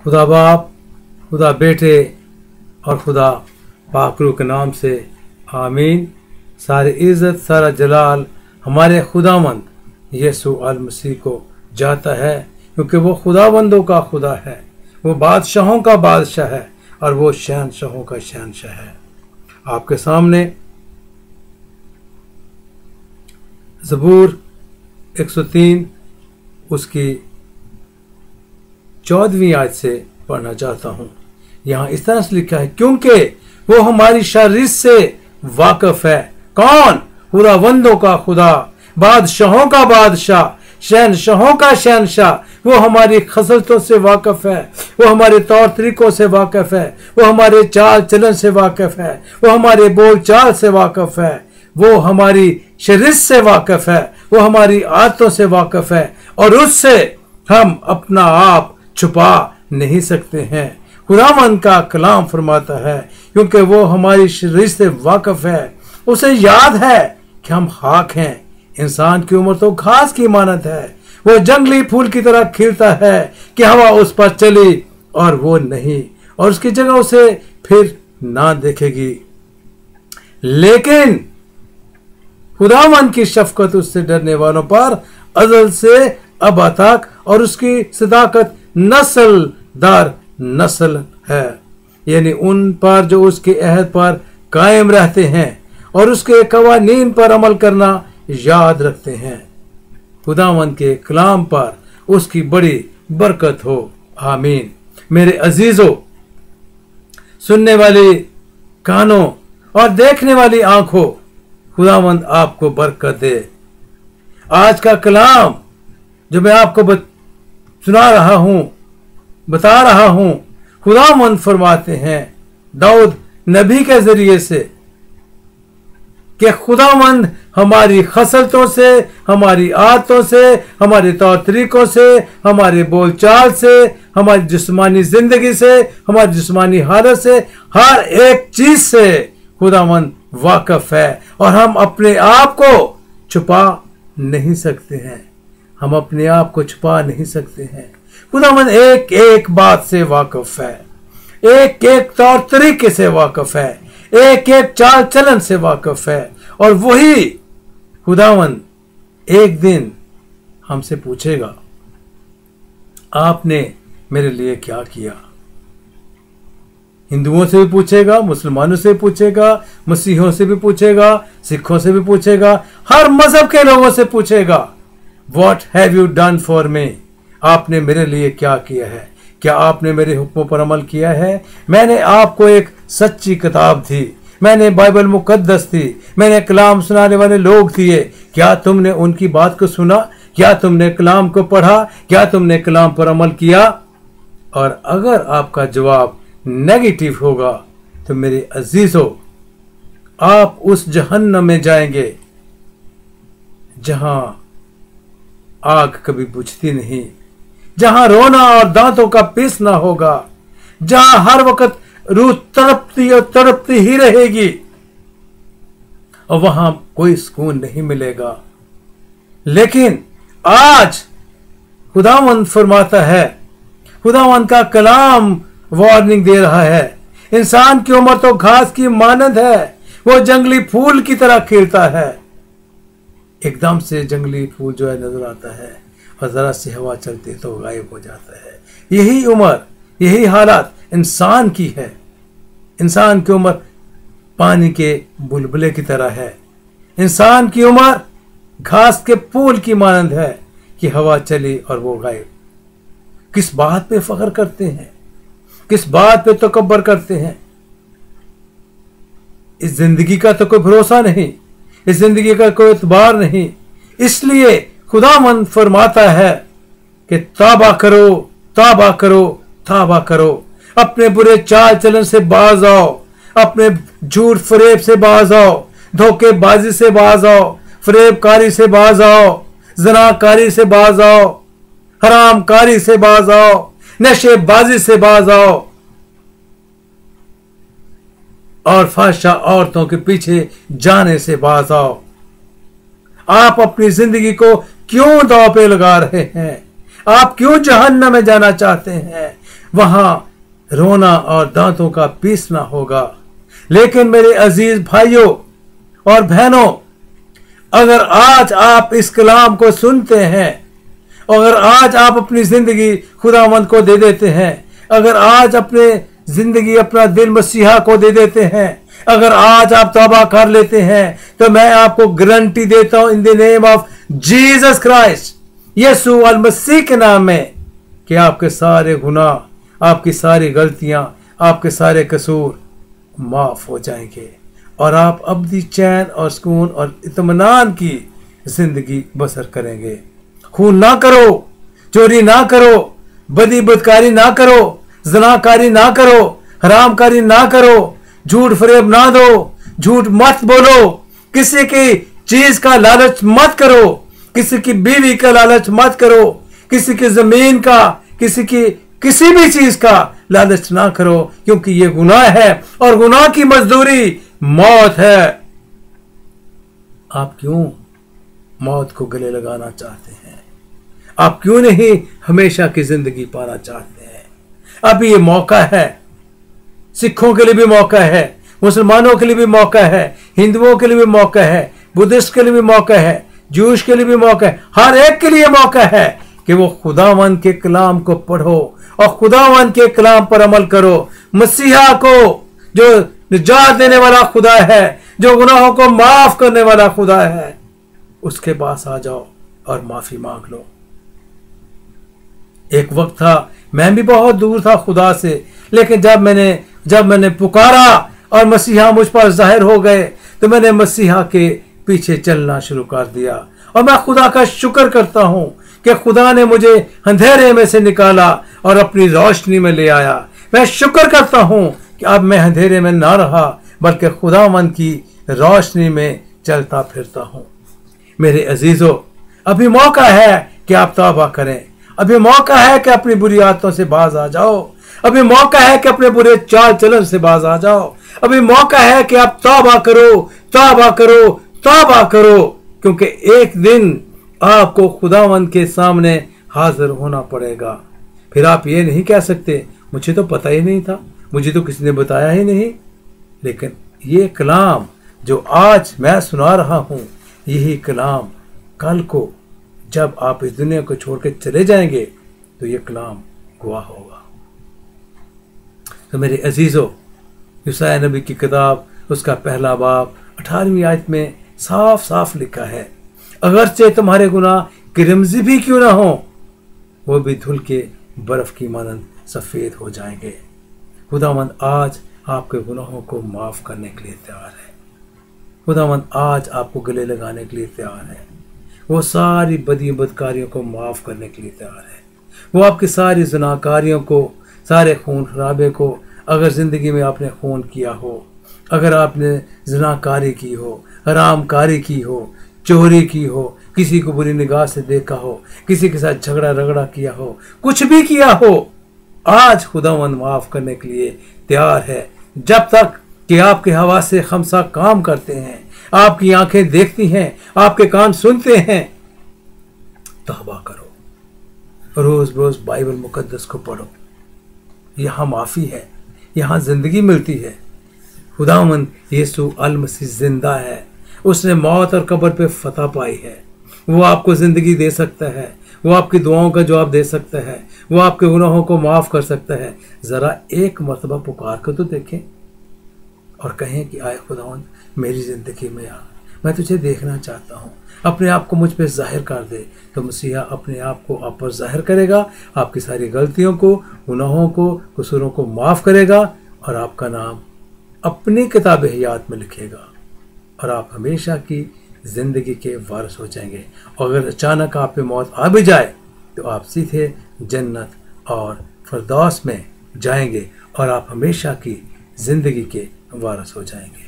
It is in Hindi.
खुदा बाप, खुदा बेटे और खुदा पाक रूह के नाम से आमीन। सारी इज़्ज़त, सारा जलाल हमारे खुदावंद यीशु अल मसीह को जाता है, क्योंकि वो खुदावंदों का खुदा है, वो बादशाहों का बादशाह है और वो शहंशाहों का शहंशाह है। आपके सामने ज़बूर 103 उसकी 14वीं आयत से पढ़ना चाहता हूँ। यहाँ इस तरह से लिखा है, क्योंकि वो हमारी शरीर से वाकिफ है। कौन? खुदावंदों का खुदा, बादशाहों का बादशाह, शहंशाहों का शहंशाह। वो हमारी खसलतों से वाकिफ है, वो हमारे तौर तरीकों से वाकिफ है, वो हमारे चाल चलन से वाकिफ है, वो हमारे बोल चाल से वाकिफ है, वो हमारी शरीर से वाकिफ है, वो हमारी आदतों से वाकिफ है और उससे हम अपना आप छुपा नहीं सकते हैं। खुदावंद का कलाम फरमाता है, क्योंकि वो हमारी शरीर से वाकिफ है, उसे याद है कि हम खाक हैं। इंसान की उम्र तो घास की मानत है, वो जंगली फूल की तरह खिलता है कि हवा उस पर चली और वो नहीं, और उसकी जगह उसे फिर ना देखेगी। लेकिन खुदावंद की शफकत उससे डरने वालों पर अज़ल से अब तक, और उसकी सदाकत नस्ल दर नस्ल है, यानी उन पर जो उसके अहद पर कायम रहते हैं और उसके कवानीन पर अमल करना याद रखते हैं। खुदावंद के कलाम पर उसकी बड़ी बरकत हो, आमीन। मेरे अजीजों, सुनने वाली कानों और देखने वाली आंखों, खुदावंद आपको बरकत दे। आज का कलाम जो मैं आपको सुना रहा हूं, बता रहा हूं, खुदावंद फरमाते हैं दाऊद नबी के जरिए से कि खुदावंद हमारी खसलतों से, हमारी आदतों से, हमारे तौर तरीकों से, हमारे बोलचाल से, हमारी जिस्मानी जिंदगी से, हमारी जिस्मानी हालत से, हर एक चीज से खुदावंद वाकिफ है और हम अपने आप को छुपा नहीं सकते हैं। हम अपने आप को छुपा नहीं सकते हैं। खुदावंद एक एक बात से वाकिफ है, एक एक तौर तरीके से वाकिफ है, एक एक चाल चलन से वाकिफ है, और वही खुदावंद एक दिन हमसे पूछेगा, आपने मेरे लिए क्या किया? हिंदुओं से भी पूछेगा, मुसलमानों से भी पूछेगा, मसीहों से भी पूछेगा, सिखों से भी पूछेगा, हर मजहब के लोगों से पूछेगा, What have you done for me? आपने मेरे लिए क्या किया है? क्या आपने मेरे हुक्मों पर अमल किया है? मैंने आपको एक सच्ची किताब दी, मैंने बाइबल मुकद्दस दी, मैंने कलाम सुनाने वाले लोग दिए। क्या तुमने उनकी बात को सुना? क्या तुमने कलाम को पढ़ा? क्या तुमने कलाम पर अमल किया? और अगर आपका जवाब नेगेटिव होगा तो मेरे अजीजों, आप उस जहन्नम में जाएंगे जहां आग कभी बुझती नहीं, जहां रोना और दांतों का पीसना होगा, जहां हर वक्त रूह तड़पती और तड़पती ही रहेगी और वहां कोई सुकून नहीं मिलेगा। लेकिन आज खुदावंद फरमाता है, खुदावंद का कलाम वार्निंग दे रहा है, इंसान की उम्र तो घास की मानद है, वो जंगली फूल की तरह खिलता है। एकदम से जंगली फूल जो है नजर आता है और जरा सी हवा चलती तो गायब हो जाता है। यही उम्र, यही हालत इंसान की है। इंसान की उम्र पानी के बुलबुले की तरह है। इंसान की उम्र घास के फूल की मानंद है कि हवा चली और वो गायब। किस बात पे फख्र करते हैं? किस बात पे तकब्बर करते हैं? इस जिंदगी का तो कोई भरोसा नहीं, इस जिंदगी का कोई एतबार नहीं। इसलिए खुदावंद फरमाता है कि तौबा करो, तौबा करो, तौबा करो, अपने बुरे चाल चलन से बाज आओ, अपने झूठ फरेब से बाज आओ, धोखेबाजी से बाज आओ, फरेबकारी से बाज आओ, ज़नाकारी से बाज आओ, हरामकारी से बाज आओ, नशेबाजी से बाज आओ और फाहिशा औरतों के पीछे जाने से बाज आओ। आप अपनी जिंदगी को क्यों दांव पे लगा रहे हैं? आप क्यों जहन्नम में जाना चाहते हैं? वहां रोना और दांतों का पीसना होगा। लेकिन मेरे अजीज भाइयों और बहनों, अगर आज आप इस कलाम को सुनते हैं, अगर आज आप अपनी जिंदगी खुदावंद को दे देते हैं, अगर आज अपने जिंदगी अपना दिल मसीहा को दे देते हैं, अगर आज आप तौबा कर लेते हैं, तो मैं आपको गारंटी देता हूं in the name of Jesus Christ, यीशु अल मसीह के नाम में, कि आपके सारे गुनाह, आपकी सारी गलतियां, आपके सारे कसूर माफ हो जाएंगे और आप अब्दी चैन और सुकून और इत्मीनान की जिंदगी बसर करेंगे। खून ना करो, चोरी ना करो, बदी बदकारी ना करो, ज़नाकारी ना करो, हरामकारी ना करो, झूठ फरेब ना दो, झूठ मत बोलो, किसी की चीज का लालच मत करो, किसी की बीवी का लालच मत करो, किसी की जमीन का, किसी भी चीज का लालच ना करो, क्योंकि ये गुनाह है और गुनाह की मजदूरी मौत है। आप क्यों मौत को गले लगाना चाहते हैं? आप क्यों नहीं हमेशा की जिंदगी पाना चाहते हैं? अभी ये मौका है, सिखों के लिए भी मौका है, मुसलमानों के लिए भी मौका है, हिंदुओं के लिए भी मौका है, बुद्धिस्ट के लिए भी मौका है, जूश के लिए भी मौका है, हर एक के लिए मौका है कि वो खुदावंद के कलाम को पढ़ो और खुदावंद के कलाम पर अमल करो। मसीहा को, जो निजात देने वाला खुदा है, जो गुनाहों को माफ करने वाला खुदा है, उसके पास आ जाओ और माफी मांग लो। एक वक्त था, मैं भी बहुत दूर था खुदा से, लेकिन जब मैंने पुकारा और मसीहा मुझ पर जाहिर हो गए, तो मैंने मसीहा के पीछे चलना शुरू कर दिया। और मैं खुदा का शुक्र करता हूं कि खुदा ने मुझे अंधेरे में से निकाला और अपनी रोशनी में ले आया। मैं शुक्र करता हूं कि अब मैं अंधेरे में ना रहा, बल्कि खुदावंद की रोशनी में चलता फिरता हूं। मेरे अजीजों, अभी मौका है कि आप तौबा करें, अभी मौका है कि अपनी बुरी आदतों से बाज आ जाओ, अभी मौका है कि अपने बुरे चाल चलन से बाज आ जाओ, अभी मौका है कि आप तौबा करो, तौबा करो, तौबा करो, क्योंकि एक दिन आपको खुदावंद के सामने हाजिर होना पड़ेगा। फिर आप ये नहीं कह सकते मुझे तो पता ही नहीं था, मुझे तो किसी ने बताया ही नहीं। लेकिन ये कलाम जो आज मैं सुना रहा हूं, यही कलाम कल को जब आप इस दुनिया को छोड़ के चले जाएंगे तो ये कलाम गवाह होगा। तो मेरे अजीजों, यूसाया नबी की किताब उसका पहला बाब 18वीं आयत में साफ साफ लिखा है, अगरचे तुम्हारे गुनाह किरमजी भी क्यों ना हो, वो भी धुल के बर्फ की मानंद सफेद हो जाएंगे। खुदावंद आज आपके गुनाहों को माफ करने के लिए तैयार है। खुदावंद आज आपको गले लगाने के लिए तैयार है। वो सारी बदी बदकारियों को माफ करने के लिए तैयार है। वो आपकी सारी ज़नाकारियों को, सारे खून खराबे को, अगर ज़िंदगी में आपने खून किया हो, अगर आपने ज़नाकारी की हो, हरामकारी की हो, चोरी की हो, किसी को बुरी निगाह से देखा हो, किसी के साथ झगड़ा रगड़ा किया हो, कुछ भी किया हो, आज खुदावंद माफ करने के लिए तैयार है। जब तक कि आपके हवासे खमसा काम करते हैं, आपकी आंखें देखती हैं, आपके कान सुनते हैं, तौबा करो, रोज रोज बाइबल मुकद्दस को पढ़ो। यहाँ माफी है, यहाँ जिंदगी मिलती है। खुदावंद यीशु अल मसीह जिंदा है, उसने मौत और कब्र पे फतह पाई है। वो आपको जिंदगी दे सकता है, वो आपकी दुआओं का जवाब दे सकता है, वो आपके गुनाहों को माफ कर सकता है। जरा एक मर्तबा पुकार कर तो देखें और कहें कि आए खुदावंद मेरी जिंदगी में आ, मैं तुझे देखना चाहता हूँ, अपने आप को मुझ पे जाहिर कर दे। तो मसीहा अपने आप को आप पर जाहिर करेगा, आपकी सारी गलतियों को, गुनाहों को, कसूरों को माफ करेगा और आपका नाम अपनी किताब हयात में लिखेगा और आप हमेशा की जिंदगी के वारिस हो जाएंगे। और अगर अचानक आप पे मौत आ भी जाए तो आप सीधे जन्नत और फिरदौस में जाएंगे और आप हमेशा की जिंदगी के वारिस हो जाएंगे।